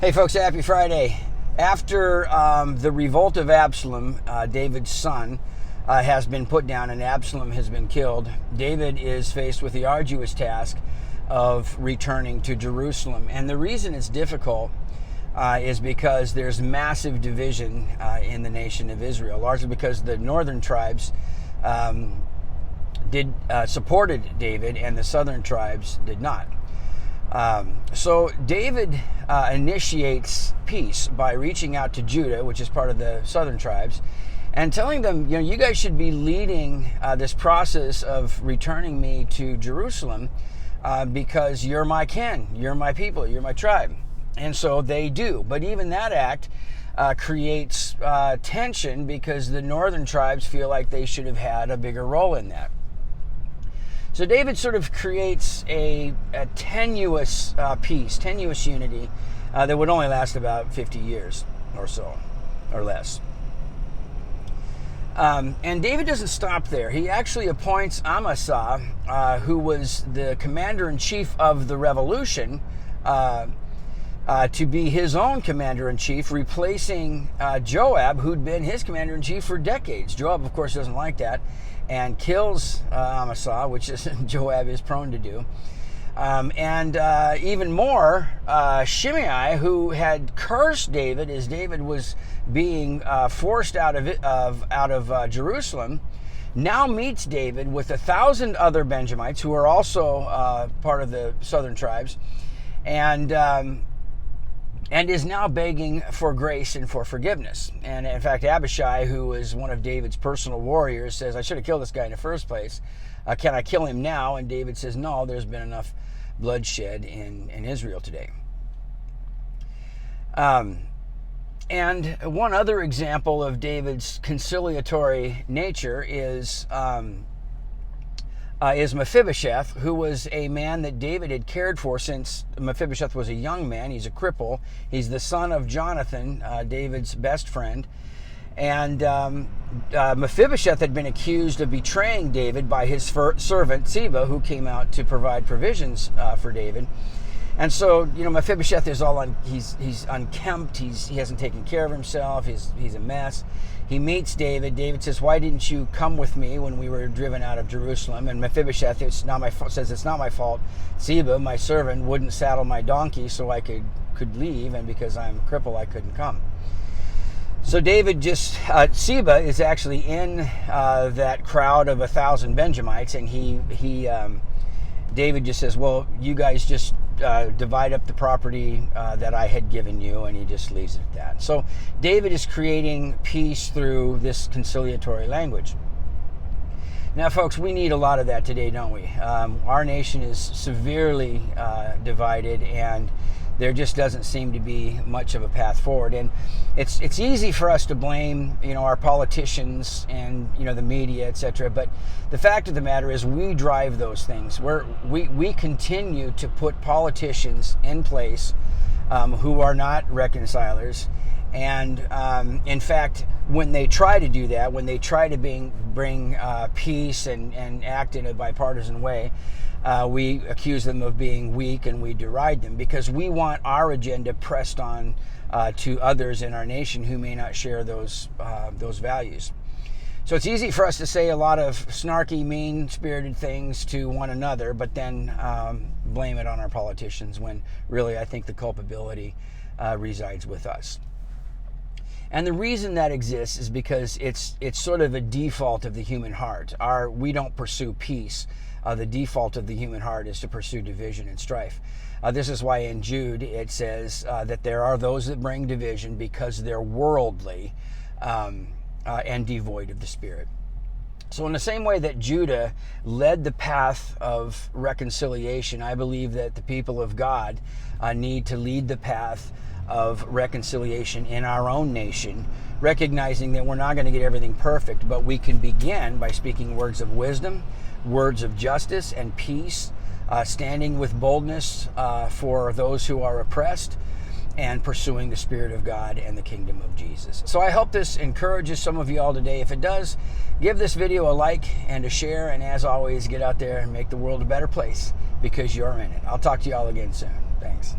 Hey folks, happy Friday. After the revolt of Absalom, David's son, has been put down and Absalom has been killed, David is faced with the arduous task of returning to Jerusalem. And the reason it's difficult is because there's massive division in the nation of Israel, largely because the northern tribes supported David and the southern tribes did not. So David initiates peace by reaching out to Judah, which is part of the southern tribes, and telling them, you guys should be leading this process of returning me to Jerusalem because you're my kin, you're my people, you're my tribe. And so they do. But even that act creates tension because the northern tribes feel like they should have had a bigger role in that. So David sort of creates a tenuous peace, tenuous unity that would only last about 50 years or so, or less. And David doesn't stop there. He actually appoints Amasa, who was the commander-in-chief of the revolution, to be his own commander-in-chief, replacing Joab, who'd been his commander-in-chief for decades. Joab, of course, doesn't like that and kills Amasa, which is Joab is prone to do. And even more, Shimei, who had cursed David as David was being forced out of Jerusalem, now meets David with 1,000 other Benjamites who are also part of the southern tribes, and is now begging for grace and for forgiveness. And in fact, Abishai, who is one of David's personal warriors, says, I should have killed this guy in the first place. Can I kill him now? And David says, no, there's been enough bloodshed in Israel today. And one other example of David's conciliatory nature is Mephibosheth, who was a man that David had cared for since Mephibosheth was a young man. He's a cripple. He's the son of Jonathan, David's best friend. And Mephibosheth had been accused of betraying David by his servant Ziba, who came out to provide provisions for David. And so, Mephibosheth is he's unkempt. He hasn't taken care of himself. He's a mess. He meets David. David says, why didn't you come with me when we were driven out of Jerusalem? And Mephibosheth says, it's not my fault. Ziba, my servant, wouldn't saddle my donkey so I could leave, and because I'm a cripple, I couldn't come. So David Ziba is actually in that crowd of 1,000 Benjamites, and David just says, well, you guys just divide up the property that I had given you, and he just leaves it at that. So David is creating peace through this conciliatory language. Now, folks, we need a lot of that today, don't we? Our nation is severely divided, and there just doesn't seem to be much of a path forward. And it's easy for us to blame, our politicians and, the media, etc. But the fact of the matter is we drive those things. We continue to put politicians in place who are not reconcilers. And in fact, when they try to do that, when they try to bring peace and act in a bipartisan way, we accuse them of being weak and we deride them because we want our agenda pressed on to others in our nation who may not share those values. So it's easy for us to say a lot of snarky, mean-spirited things to one another, but then blame it on our politicians when really I think the culpability resides with us. And the reason that exists is because it's sort of a default of the human heart. We don't pursue peace. The default of the human heart is to pursue division and strife. This is why in Jude it says that there are those that bring division because they're worldly and devoid of the Spirit. So in the same way that Judah led the path of reconciliation, I believe that the people of God need to lead the path of reconciliation in our own nation, recognizing that we're not going to get everything perfect, but we can begin by speaking words of wisdom, words of justice and peace, standing with boldness for those who are oppressed, and pursuing the Spirit of God and the kingdom of Jesus. So I hope this encourages some of you all today. If it does, give this video a like and a share, and as always, get out there and make the world a better place because you're in it. I'll talk to you all again soon. Thanks.